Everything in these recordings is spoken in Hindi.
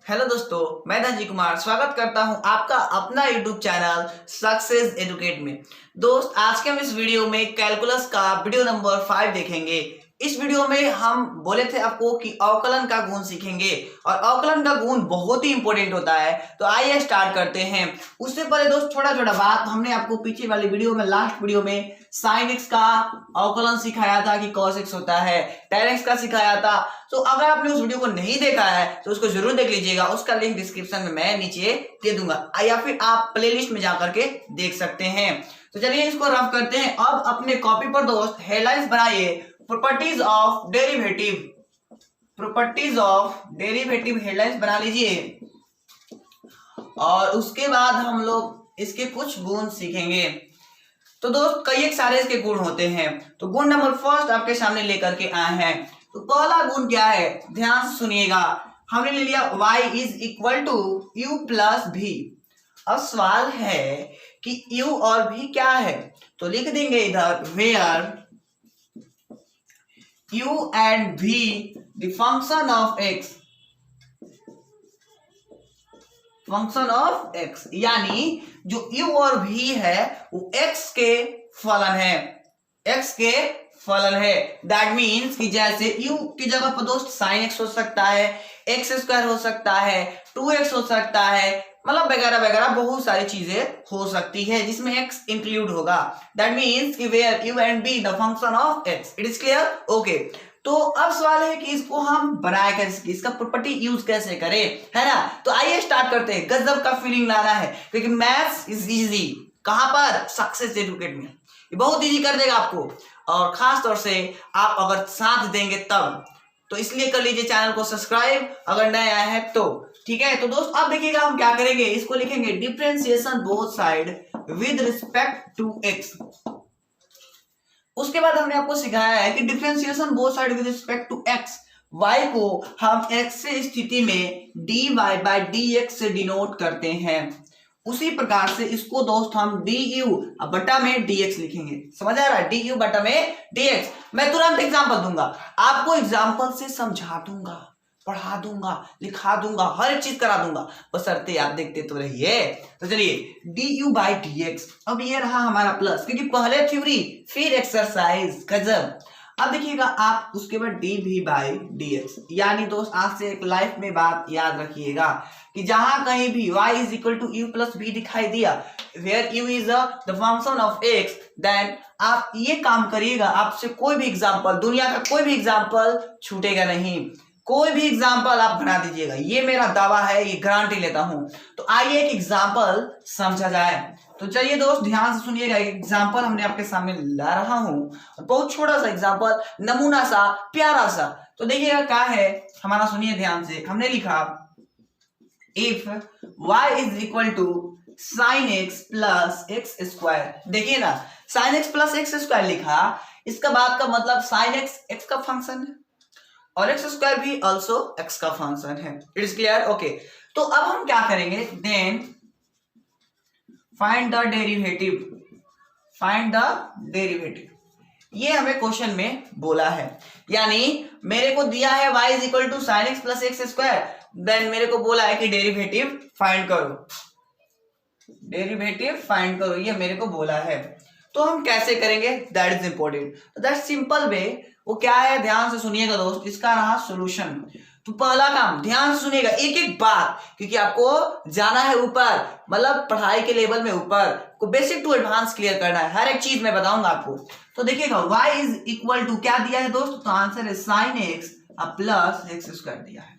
हेलो दोस्तों, मैं धनजी कुमार स्वागत करता हूं आपका अपना यूट्यूब चैनल सक्सेस एजुकेट में। दोस्त, आज के हम इस वीडियो में कैलकुलस का वीडियो नंबर 5 देखेंगे। इस वीडियो में हम बोले थे आपको कि अवकलन का गुण सीखेंगे और अवकलन का गुण बहुत ही इंपॉर्टेंट होता है। तो आइए स्टार्ट करते हैं। उससे पहले दोस्त छोटा छोटा बात, हमने आपको पीछे वाली वीडियो में लास्ट वीडियो में sin x का अवकलन सिखाया था कि cos x होता है, tan x का सिखाया था। तो अगर आपने उस वीडियो को नहीं देखा है तो उसको जरूर देख लीजिएगा। उसका लिंक डिस्क्रिप्शन में मैं नीचे दे दूंगा या फिर आप प्लेलिस्ट में जाकर के देख सकते हैं। तो चलिए इसको रफ करते हैं। अब अपने कॉपी पर दोस्त हेडलाइंस बनाइए, प्रॉपर्टीज ऑफ डेरिवेटिव हेडलाइंस बना लीजिए और उसके बाद हम लोग इसके कुछ गुण सीखेंगे। तो दोस्त कई एक सारे इसके गुण होते हैं। तो गुण नंबर फर्स्ट आपके सामने लेकर के आए हैं। तो पहला गुण क्या है, ध्यान से सुनिएगा। हमने ले लिया y is equal to u plus v। अब सवाल है कि u और v क्या है, तो लिख देंगे इधर where u and v the function of x, यानी जो u और v है वो x के फलन है। दैट मीन्स कि जैसे u की जगह पर दोस्त sin x हो सकता है, x स्क्वायर हो सकता है, 2x हो सकता है, मतलब वगैरह वगैरह बहुत सारी चीजें हो सकती है जिसमें x इंक्लूड होगा। दैट मीन्स कि where u and v the function of x। It is clear? Okay. तो अब सवाल है कि इसको हम बनाए कैसे, इसका प्रॉपर्टी यूज कैसे करें, है ना। तो आइए स्टार्ट करते हैं। गजब का फीलिंग लाना है क्योंकि मैथ्स इज इजी। कहां पर? सक्सेस एजुकेट में। ये बहुत इजी कर देगा आपको, और खास तौर से आप अगर साथ देंगे तब। तो इसलिए कर लीजिए चैनल को सब्सक्राइब अगर नए आए हैं तो, ठीक है। तो दोस्त अब देखिएगा हम क्या करेंगे, इसको लिखेंगे differentiation both side with respect to x. उसके बाद हमने आपको सिखाया है कि differentiation both side with respect to x, y को हम x से स्थिति में dy बाय dx से डिनोट करते हैं। उसी प्रकार से इसको दोस्त हम du बटा में dx लिखेंगे। समझ आ रहा है? du बटा में dx। मैं तुरंत एग्जांपल दूंगा, आपको एग्जांपल से समझा दूंगा, पढ़ा दूंगा, लिखा दूंगा, हर एक चीज करा दूंगा, बशर्ते आप देखते तो रहिए। तो चलिए du बाई dx। अब ये रहा हमारा प्लस, क्योंकि पहले थ्योरी फिर एक्सरसाइज। गजब। अब देखिएगा आप उसके बाद dv बाई dx, यानी दोस्त आज से एक लाइफ में बात याद रखिएगा कि जहां कहीं भी y is equal to u plus v दिखाई दिया, where u is the function of x, then आप ये काम करिएगा, आपसे कोई भी एग्जांपल, दुनिया का कोई भी एग्जांपल छूटेगा नहीं। कोई भी एग्जाम्पल आप बना दीजिएगा, ये मेरा दावा है, ये गारंटी लेता हूं। तो आइए एक एग्जाम्पल समझा जाए। तो चलिए दोस्त ध्यान से सुनिएगा, एक एग्जाम्पल हमने आपके सामने ला रहा हूं, बहुत छोटा सा एग्जाम्पल, नमूना सा, प्यारा सा। तो देखिएगा क्या है हमारा, सुनिए ध्यान से। हमने लिखा if y is equal to sin x plus x square. देखिए ना, sin x plus x square लिखा, इसका बात का मतलब sin x x का फंक्शन है और एक्स स्क्वायर भी ऑल्सो एक्स का फंक्शन है। It is clear? ओके। तो अब हम क्या करेंगे, देन फाइंड द डेरिवेटिव। ये हमें क्वेश्चन में बोला है, यानी मेरे को दिया है y is equal to sine x plus x square, then मेरे को बोला है कि डेरिवेटिव फाइंड करो, ये मेरे को बोला है। तो हम कैसे करेंगे, दैट इज इंपॉर्टेंट। तो दैट सिंपल वे वो क्या है, ध्यान से सुनिएगा दोस्त, इसका रहा सॉल्यूशन। तो पहला काम, ध्यान से सुनिएगा एक एक बात, क्योंकि आपको जाना है ऊपर, मतलब पढ़ाई के लेवल में ऊपर को बेसिक टू एडवांस क्लियर करना है, हर एक चीज मैं बताऊंगा आपको। तो देखिएगा y इज इक्वल टू क्या दिया है दोस्त, तो आंसर है sin x plus x square दिया है,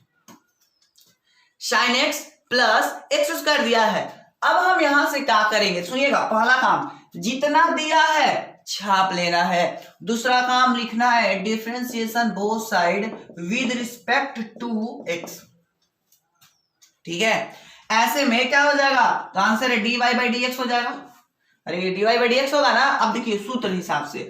sin x plus x square दिया है। अब हम यहां से क्या करेंगे, सुनिएगा, पहला काम जितना दिया है छाप लेना है, दूसरा काम लिखना है differentiation both side with respect to x। ठीक है, ऐसे में क्या हो जाएगा, तो आंसर है dy बाई dx हो जाएगा। अरे dy बाई dx होगा ना। अब देखिए सूत्र हिसाब से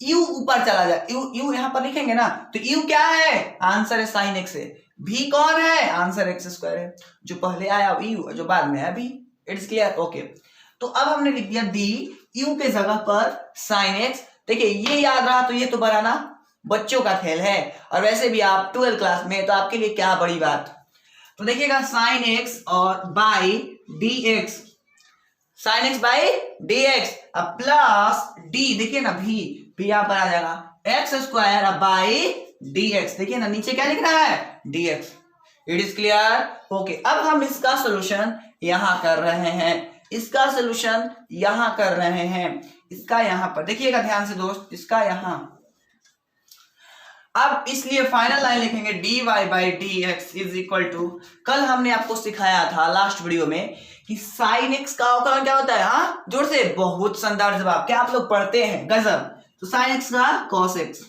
u ऊपर चला जाए, u यहां पर लिखेंगे ना, तो u क्या है, आंसर है sin x है, v कौन है, आंसर एक्स स्क्वायर है, जो पहले आया u, जो बाद में आया v। It's clear? ओके। तो अब हमने लिख दिया डी यू के जगह पर साइन एक्स। देखिए ये याद रहा तो ये तो बनाना बच्चों का खेल है, और वैसे भी आप 12th क्लास में, तो आपके लिए क्या बड़ी बात। तो देखिएगा साइन एक्स और by d x, sine x by d x अब प्लस डी, देखिए ना भी यहां पर आ जाएगा एक्स स्क्वायर अब बाई डी एक्स, देखिए ना नीचे क्या लिख रहा है D x. It is clear? Okay, अब हम इसका सोल्यूशन यहां कर रहे हैं, इसका सोल्यूशन यहां कर रहे हैं, इसका यहां पर देखिएगा ध्यान से दोस्त, इसका यहां। अब इसलिए फाइनल लाइन लिखेंगे dy by d x is equal to, कल हमने आपको सिखाया था लास्ट वीडियो में कि साइन एक्स का अवकलन क्या होता है, हाँ जोर से, बहुत शानदार जवाब, क्या आप लोग पढ़ते हैं, गजब। तो साइन एक्स का कॉस एक्स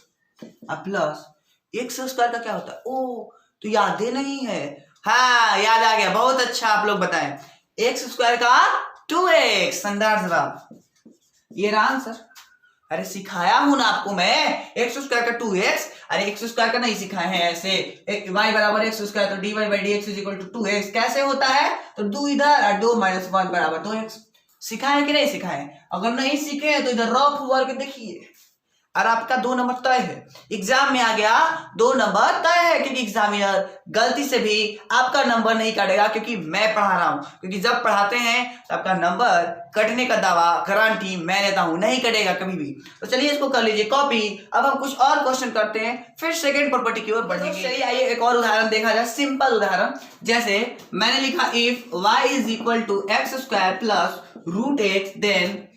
अब प्लस एक्स स्क्वायर का क्या होता है, ओ तो याद ही नहीं है, हाँ याद आ गया, बहुत अच्छा आप लोग बताएं, एक्स स्क्वायर का 2x, शानदार जवाब, ये रहा आंसर। अरे सिखाया हूं ना आपको मैं, एक्स स्क्वायर का 2x, अरे एक्स स्क्वायर का नहीं सिखाए हैं ऐसे, y बराबर एक्स स्क्वायर तो dy by d x is equal to 2x, कैसे होता है, तो 2 इधर और 2 माइनस 1 बराबर 2x, सिखाए कि नहीं सिखाए? अगर नहीं सीखे तो इधर रफ वर्क देखिए, और आपका 2 नंबर तय है, एग्जाम में आ गया 2 नंबर तय है, क्योंकि एग्जामिनर गलती से भी आपका नंबर नहीं काटेगा, क्योंकि मैं पढ़ा रहा हूं, क्योंकि जब पढ़ाते हैं तो आपका नंबर कटने का दावा गारंटी मैं लेता हूं, नहीं कटेगा कभी भी। तो चलिए इसको कर लीजिए कॉपी। अब हम कुछ और क्वेश्चन करते हैं, फिर सेकेंड प्रॉपर्टी की ओर बढ़ेंगे। चलिए आइए एक और उदाहरण देखा जाए, सिंपल उदाहरण, जैसे मैंने लिखा if y is equal to x square plus root x then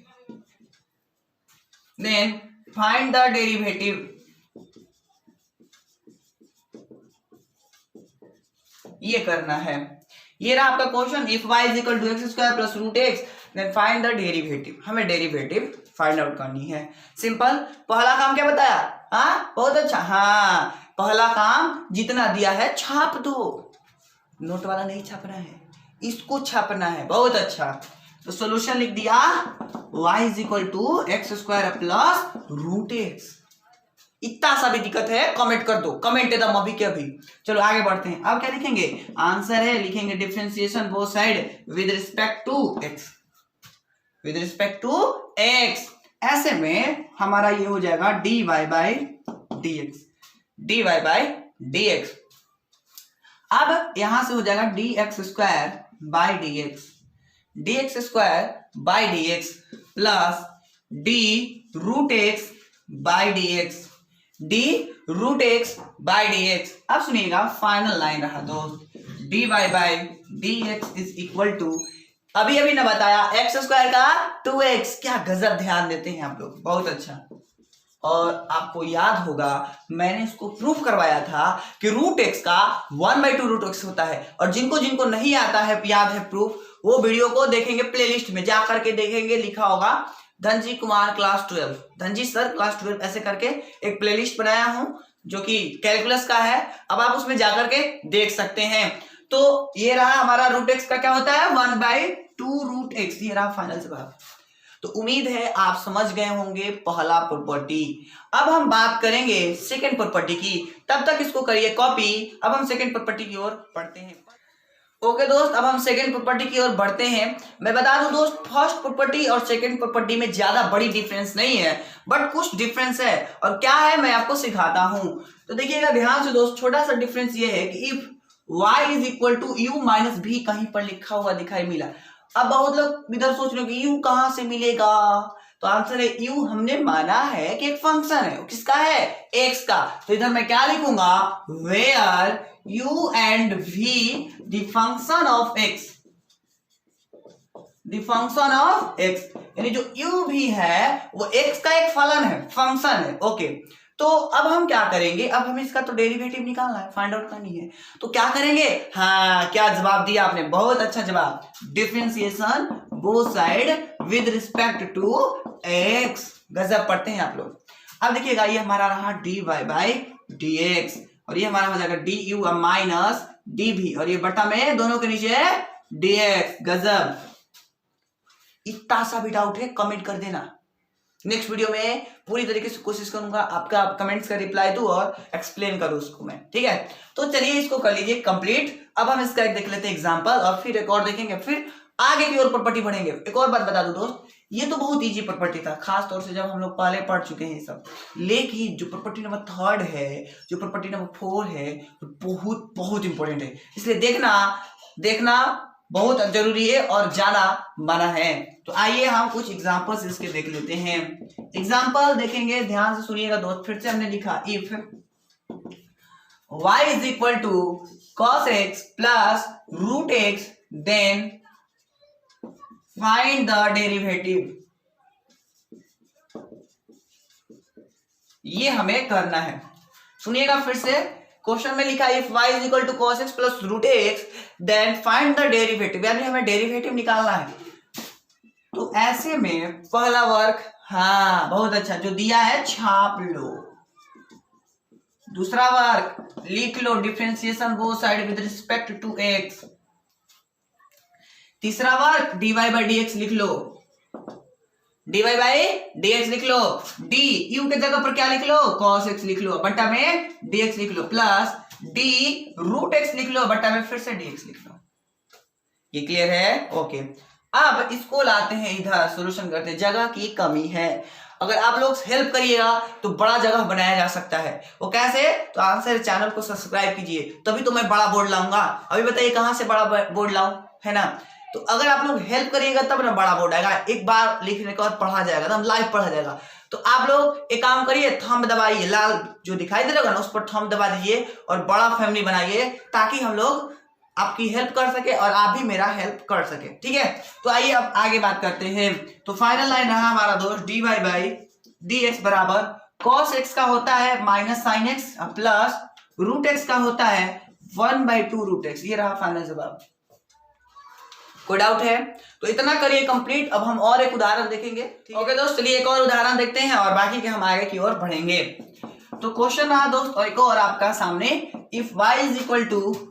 find the derivative, ये करना है, ये रहा आपका question, if y is equal to x square plus root x then find the derivative, हमें डेरिवेटिव फाइंड आउट करनी है। सिंपल, पहला काम क्या बताया, हाँ बहुत अच्छा, हाँ पहला काम जितना दिया है छाप दो, नोट वाला नहीं छापना है, इसको छापना है, बहुत अच्छा। तो सॉल्यूशन लिख दिया y is equal to x square plus root x, इतना सा भी दिक्कत है कमेंट कर दो, कमेंट एकदम अभी के अभी। चलो आगे बढ़ते हैं, अब क्या लिखेंगे, आंसर है लिखेंगे differentiation both side with respect to x, with respect to x, ऐसे में हमारा ये हो जाएगा dy by d x, dy by d x. अब यहां से हो जाएगा d x square by d x, d x square by d x plus d root x by d x, d root x by d x. अब सुनिएगा फाइनल लाइन रहा दोस्त, d y by d x is equal to, अभी अभी ना बताया एक्स स्क्वायर का 2x, क्या गजब ध्यान देते हैं आप लोग, बहुत अच्छा। और आपको याद होगा मैंने इसको प्रूफ करवाया था कि रूट एक्स का 1/2 रूट एक्स होता है, और जिनको जिनको नहीं आता है याद है प्रूफ, वो वीडियो को देखेंगे, प्लेलिस्ट में जा करके देखेंगे, लिखा होगा Dhanji Kumar class 12, Dhanji sir class 12 ऐसे करके एक प्लेलिस्ट बनाया हूं जो कि कैलकुलस का है, अब आप उसमें जाकर के देख सकते हैं। तो ये रहा हमारा रूट एक्स का क्या होता है 1/2 रूट एक्स, ये रहा फाइनल जवाब। तो उम्मीद है आप समझ गए होंगे पहला प्रॉपर्टी। अब हम बात करेंगे सेकंड प्रॉपर्टी की, तब तक इसको करिए कॉपी। अब हम सेकंड प्रॉपर्टी की ओर बढ़ते हैं। ओके दोस्त, अब हम सेकंड प्रॉपर्टी की ओर बढ़ते हैं। मैं बता दूं दोस्त, फर्स्ट प्रॉपर्टी और सेकंड प्रॉपर्टी में ज्यादा बड़ी डिफरेंस नहीं है, बट कुछ डिफरेंस है, और क्या है मैं आपको सिखाता हूं। तो देखिएगा ध्यान से दोस्त, छोटा सा डिफरेंस ये है कि if y is equal to u minus भी कहीं पर लिखा हुआ दिखाई मिला। अब बहुत लोग इधर सोच रहे हो कि u कहां से मिलेगा, तो आंसर है u हमने माना है कि एक फंक्शन है, किसका है x का। तो इधर मैं क्या लिखूंगा, where u and v the function of x, the function of x, यानी जो u भी है वो x का एक फलन है, फंक्शन है। ओके, तो अब हम क्या करेंगे, अब हमें इसका तो डेरिवेटिव निकालना है, फाइंड आउट करनी है। तो क्या करेंगे, हाँ क्या जवाब दिया आपने, बहुत अच्छा जवाब, differentiation both side with respect to x, गजब पढ़ते हैं आप लोग। अब देखिएगा ये हमारा रहा dy बाई डी एक्स, और ये हमारा हो जाएगा du माइनस dv, और ये बटा में दोनों के नीचे dx, गजब। इतना सा भी डाउट है कमेंट कर देना, नेक्स्ट वीडियो में पूरी तरीके से कोशिश करूंगा आपका कमेंट्स का रिप्लाई दूं और एक्सप्लेन करूं उसको मैं, ठीक है। तो चलिए इसको कर लीजिए कंप्लीट। अब हम इसका एक देख लेते हैं एग्जांपल और फिर एक और देखेंगे, फिर आगे की ओर प्रॉपर्टी बढ़ेंगे। एक और बात बता दूं दोस्त, ये तो बहुत इजी प्रॉपर्टी था, खास तौर से जब हम लोग पहले पढ़ चुके हैं ये सब, लेकिन जो प्रॉपर्टी नंबर 3 है, जो प्रॉपर्टी नंबर 4 है, बहुत बहुत इंपॉर्टेंट है, इसलिए देखना बहुत जरूरी है और जाना माना है। तो आइए हम कुछ एग्जांपल्स इसके देख लेते हैं। एग्जांपल देखेंगे, ध्यान से सुनिएगा दोस्त। फिर से हमने लिखा if y is equal to cos x plus root x, then find the derivative. ये हमें करना है। सुनिएगा फिर से, क्वेश्चन में लिखा if y is equal to cos x plus root x then find the derivative, यानी हमें डेरिवेटिव निकालना है। तो ऐसे में पहला वर्क, हाँ बहुत अच्छा, जो दिया है छाप लो। दूसरा वर्क लिख लो, differentiation both side with respect to x। तीसरा वर्क dy बाई dx लिख लो, dy बाई dx लिख लो, d u के जगह पर क्या लिख लो, cos x लिख लो, बट्टा में dx लिख लो, प्लस d रूट x लिख लो, बट्टा में फिर से dx लिख लो। ये क्लियर है? ओके। अब इसको लाते हैं इधर, सॉल्यूशन करते हैं। जगह की कमी है, अगर आप लोग हेल्प करिएगा तो बड़ा जगह बनाया जा सकता है। वो कैसे? तो आंसर चैनल को सब्सक्राइब कीजिए, तभी तो मैं बड़ा बोर्ड लाऊंगा। अभी बताइए कहां से बड़ा बोर्ड लाऊं, है ना? तो अगर आप लोग हेल्प करिएगा तब ना बड़ा बोर्ड आएगा, एक बार लिखने के बाद पढ़ा जाएगा, एकदम लाइव पढ़ा जाएगा। तो आप लोग एक काम करिए, थंब दबाइए, लाल जो दिखाई दे रहा है ना उस पर थंब दबा दीजिए और बड़ा फैमिली बनाइए, ताकि हम लोग आपकी हेल्प कर सके और आप भी मेरा हेल्प कर सके, ठीक है। तो आइए अब आगे बात करते हैं। तो फाइनल लाइन रहा हमारा दोस्त, dy बाई dx बराबर cos x का होता है minus sine x plus root x का होता है 1/2 रूट x। ये रहा फाइनल जवाब। कोई डाउट है? तो इतना करिए कंप्लीट। अब हम और एक उदाहरण देखेंगे, ओके दोस्त। चलिए एक और उदाहरण देखते हैं और बाकी के हम आगे की ओर बढ़ेंगे। तो क्वेश्चन रहा दोस्त और एक और आपका सामने, if y is equal to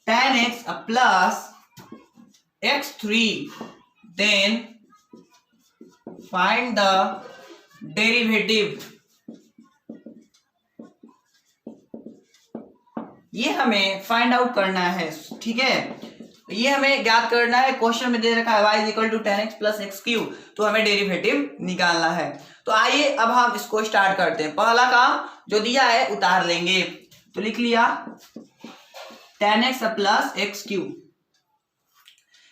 tan x plus x3 then find the derivative. ये हमें फाइंड आउट करना है, ठीक है। ये हमें ज्ञात करना है। क्वेश्चन में दे रखा है y is equal to tan x plus x3, तो हमें डेरिवेटिव निकालना है। तो आइए अब हम इसको स्टार्ट करते हैं। पहला काम जो दिया है उतार लेंगे, तो लिख लिया tan x plus x3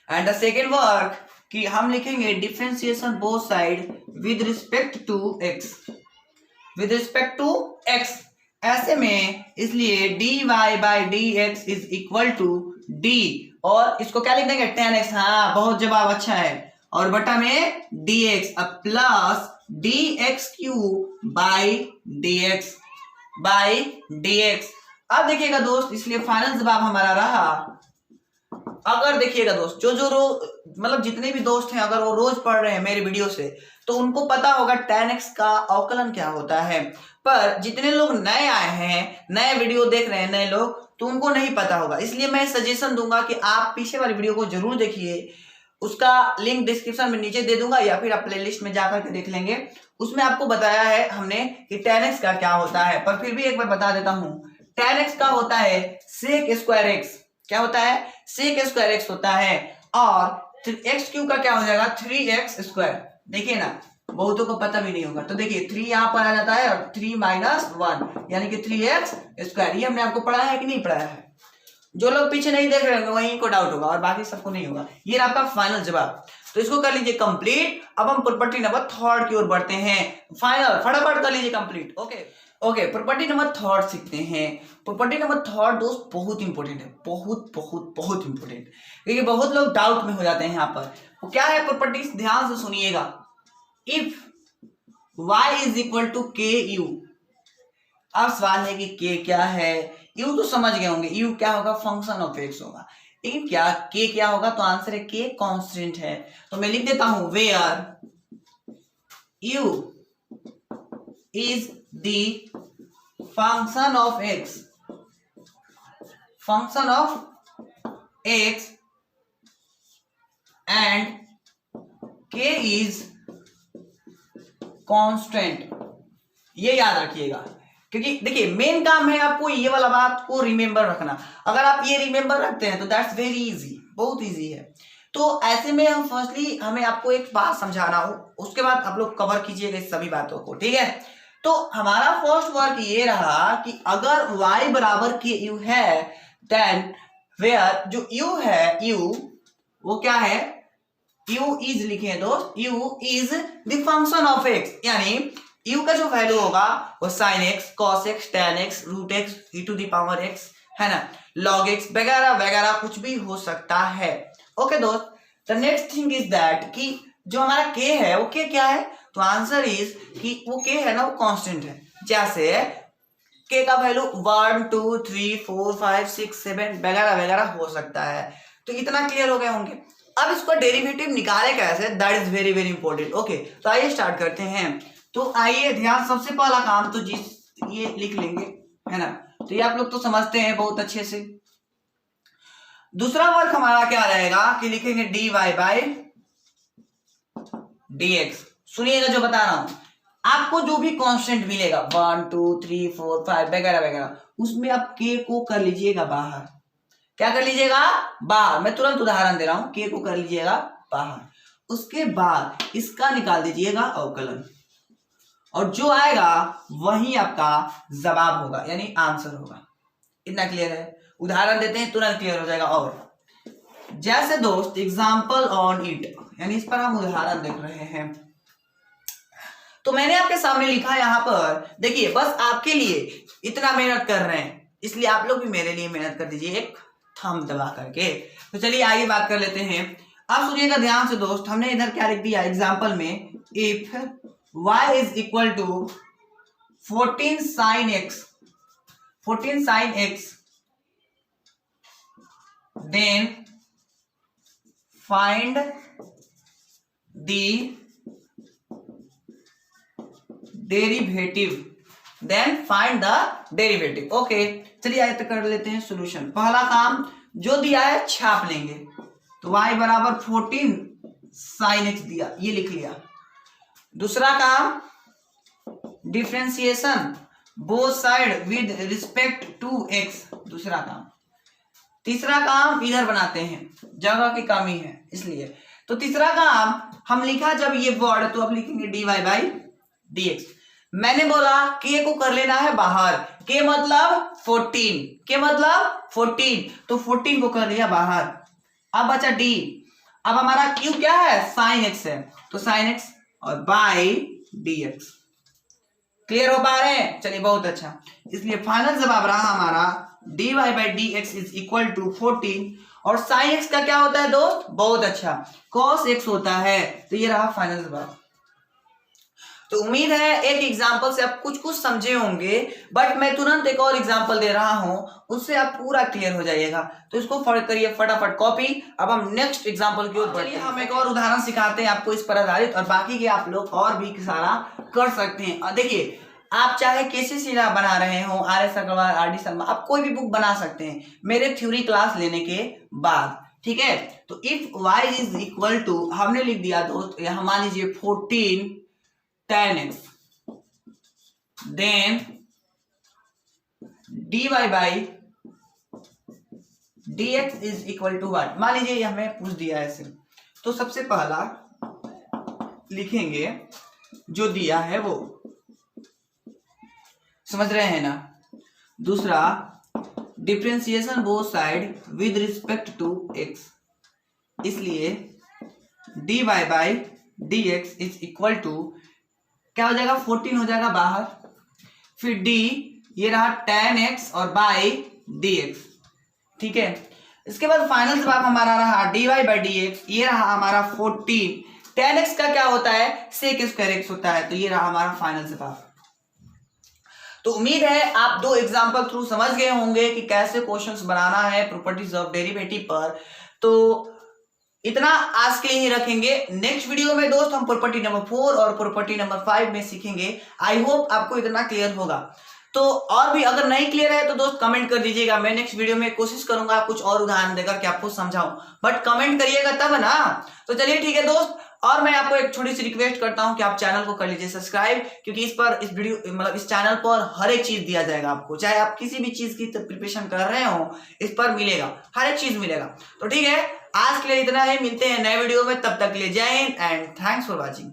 and the second work कि हम लिखेंगे differentiation both side with respect to x, with respect to x। ऐसे में इसलिए dy by dx is equal to d, और इसको क्या लिख देंगे tan x, हाँ बहुत जवाब अच्छा है, और बटा में dx plus dx3 by dx। अब देखिएगा दोस्त, इसलिए फाइनल जवाब हमारा रहा, अगर देखिएगा दोस्त जो मतलब जितने भी दोस्त हैं अगर वो रोज पढ़ रहे हैं मेरे वीडियो से, तो उनको पता होगा tan x का अवकलन क्या होता है। पर जितने लोग नए आए हैं, नए वीडियो देख रहे हैं नए लोग, तो उनको नहीं पता होगा। इसलिए मैं सजेशन दूंगा कि आप पीछे वाली वीडियो को जरूर देखिए, उसका लिंक डिस्क्रिप्शन में नीचे दे दूंगा, या फिर आप प्लेलिस्ट में जाकर के देख लेंगे। उसमें आपको बताया है हमने कि tan x का क्या होता है। पर फिर भी एक बार बता देता हूं, tan x का होता है sec स्क्वायर x। क्या होता है? sec स्क्वायर x होता है। और x3 का क्या हो जाएगा? 3x square. देखिए ना, बहुतों को पता भी नहीं होगा। तो देखिए 3 यहां पर आ जाता है और 3 माइनस 1 यानी कि 3x स्क्वायर। ये हमने आपको पढ़ाया है कि नहीं पढ़ाया है? जो लोग पीछे नहीं देख रहे होंगे वहीं को डाउट होगा और बाकी सबको नहीं होगा। ये आपका फाइनल जवाब। तो इसको कर लीजिए कंप्लीट। अब हम प्रॉपर्टी नंबर 3 की ओर बढ़ते हैं। फाइनल फटाफट कर लीजिए कंप्लीट। ओके प्रॉपर्टी नंबर 3 सीखते हैं। प्रॉपर्टी नंबर 3 दोस्त बहुत इंपॉर्टेंट है, बहुत बहुत बहुत इंपॉर्टेंट, क्योंकि बहुत लोग डाउट में हो जाते हैं यहाँ पर। वो क्या है प्रॉपर्टी, ध्यान से सुनिएगा। If y is equal to k u. अब सवाल है कि k क्या है? u तो समझ गए होंगे, u क्या होगा? फंक्शन ऑफ x होगा। लेकिन क्या k क्या होगा? तो आंसर है k कांस्टेंट है। तो मैं लिख देता हूं where u is the function of x, function of x and k is constant, ये याद रखिएगा, क्योंकि देखिए मेन काम है आपको ये वाला बात को रिमेंबर रखना। अगर आप ये रिमेंबर रखते हैं तो दैट्स वेरी इजी, बहुत इजी है। तो ऐसे में हम फर्स्टली हमें आपको एक बात समझाना हो, उसके बाद आप लोग कवर कीजिएगा इस सभी बातों को, ठीक है। तो हमारा फर्स्ट वर्क ये रहा कि अगर y बराबर के u है, देन वेयर जो u है, u वो क्या है, u इज लिखे हैं दोस्त, u is the function of x, यानी u का जो वैल्यू होगा वो sin x, cos x, tan x, root x, e to the power x, है ना, log x वगैरह वगैरह कुछ भी हो सकता है। ओके दोस्त, the next thing is that कि जो हमारा k है वो k क्या है, तो आंसर इज कि वो k है ना वो कांस्टेंट है। जैसे k का वैल्यू 1 2 3 4 5 6 7 वगैरह वगैरह हो सकता है। तो इतना क्लियर हो गए होंगे। अब इसको डेरिवेटिव निकाले कैसे, that is very very important. Okay, तो आइए स्टार्ट करते हैं। तो आइए ध्यान, सबसे पहला काम तो ये लिख लेंगे, है ना, तो ये आप लोग तो समझते हैं बहुत अच्छे से। दूसरा वर्क हमारा क्या रहेगा कि लिखेंगे dy बाय dx। सुनिएगा जो बता रहा हूं, आपको जो भी कांस्टेंट मिलेगा 1 2 3 4 5 वगैरह वगैरह, उसमें आप k को कर लीजिएगा बाहर। क्या कर लीजिएगा, बाहर। मैं तुरंत उदाहरण दे रहा हूं, k को कर लीजिएगा बाहर। उसके बाद इसका निकाल दीजिएगा अवकलन, और जो आएगा वही आपका जवाब होगा, यानी आंसर होगा। इतना क्लियर है। उदाहरण देते हैं, तुरंत क्लियर हो जाएगा। और जैसे दोस्त एग्जाम्पल ऑन इट, यानी इस पर हम उदाहरण देख रहे हैं। तो मैंने आपके सामने लिखा यहां पर, देखिए बस आपके लिए इतना मेहनत कर रहे हैं, इसलिए आप लोग भी मेरे लिए मेहनत कर दीजिए एक थंब दबा करके। तो चलिए आगे बात कर लेते हैं। अब सुनिएगा ध्यान से दोस्त, हमने इधर क्या लिख दिया एग्जाम्पल में, if y is equal to 14 sin x then find the derivative, okay, चलिए आगे तक कर लेते हैं सोल्यूशन। पहला काम जो दिया है छाप लेंगे, तो y बराबर 14 sin x दिया, ये लिख लिया। दूसरा काम differentiation both side with respect to x, दूसरा काम। तीसरा काम इधर बनाते हैं, जगह की कमी है इसलिए। तो तीसरा काम हम लिखा जब ये वर्ड, तो अब लिखेंगे dy बाय dx। मैंने बोला k को कर लेना है बाहर, k मतलब 14, तो 14 को कर लिया बाहर। अब बचा d, अब हमारा q क्या है, sin x है, तो sin x और बाय dx। क्लियर हो पा रहे हैं, चलिए बहुत अच्छा। इसलिए फाइनल जवाब रहा हमारा dy by dx is equal to 14, और sin x का क्या होता है दोस्त, बहुत अच्छा, cos x होता है। तो ये रहा फाइनल जवाब। तो उम्मीद है एक एग्जाम्पल से आप कुछ कुछ समझे होंगे, बट मैं तुरंत एक और एग्जाम्पल दे रहा हूं, उससे आप पूरा क्लियर हो जाइएगा। तो इसको करिए फटाफट कॉपी। अब हम नेक्स्ट एग्जाम्पल की ओर बढ़ते हैं। हम एक और उदाहरण सिखाते हैं आपको इस पर आधारित, और बाकी के आप लोग और भी सारा कर सकते हैं। देखिए आप चाहे केसी बना रहे हो, RS अग्रवाल, RD शर्मा, आप कोई भी बुक बना सकते हैं मेरे थ्योरी क्लास लेने के बाद, ठीक है। तो if y is equal to, हमने लिख दिया दोस्त यहां मान लीजिए 14 tan x, then dy by dx is equal to what, मान लीजिए हमें पूछ दिया है ऐसे। तो सबसे पहला लिखेंगे जो दिया है वो, समझ रहे हैं ना। दूसरा differentiation both side with respect to x, इसलिए dy by dx is equal to क्या हो जाएगा, 14 हो जाएगा बाहर, फिर d ये रहा tan x और बाय dx, ठीक है। इसके बाद फाइनल जवाब हमारा रहा dy बाय dx, ये रहा हमारा 14, tan x का क्या होता है, sec स्क्वायर x होता है, तो ये रहा हमारा फाइनल जवाब। तो उम्मीद है आप दो एग्जाम्पल थ्रू समझ गए होंगे कि कैसे क्वेश्चंस बनाना है प्रॉपर्टीज ऑफ डेरिवेटिव पर। तो इतना आज के लिए ही रखेंगे। नेक्स्ट वीडियो में दोस्त हम प्रॉपर्टी नंबर 4 और प्रॉपर्टी नंबर 5 में सीखेंगे। आई होप आपको इतना क्लियर होगा। तो और भी अगर नहीं क्लियर है तो दोस्त कमेंट कर दीजिएगा, मैं नेक्स्ट वीडियो में कोशिश करूंगा कुछ और उदाहरण देकर के आपको समझाऊं, बट कमेंट करिएगा तब ना। तो चलिए ठीक है दोस्त, और मैं आपको एक छोटी सी रिक्वेस्ट करता हूं कि आप चैनल को कर लीजिए सब्सक्राइब, क्योंकि इस वीडियो मतलब इस चैनल पर हर एक चीज दिया जाएगा आपको, चाहे आप किसी भी चीज की प्रिपरेशन कर रहे हो इस पर मिलेगा, हर एक चीज मिलेगा। तो ठीक है, आज के लिए इतना ही, मिलते हैं नए वीडियो में, तब तक के लिए जय Hind and thanks for watching.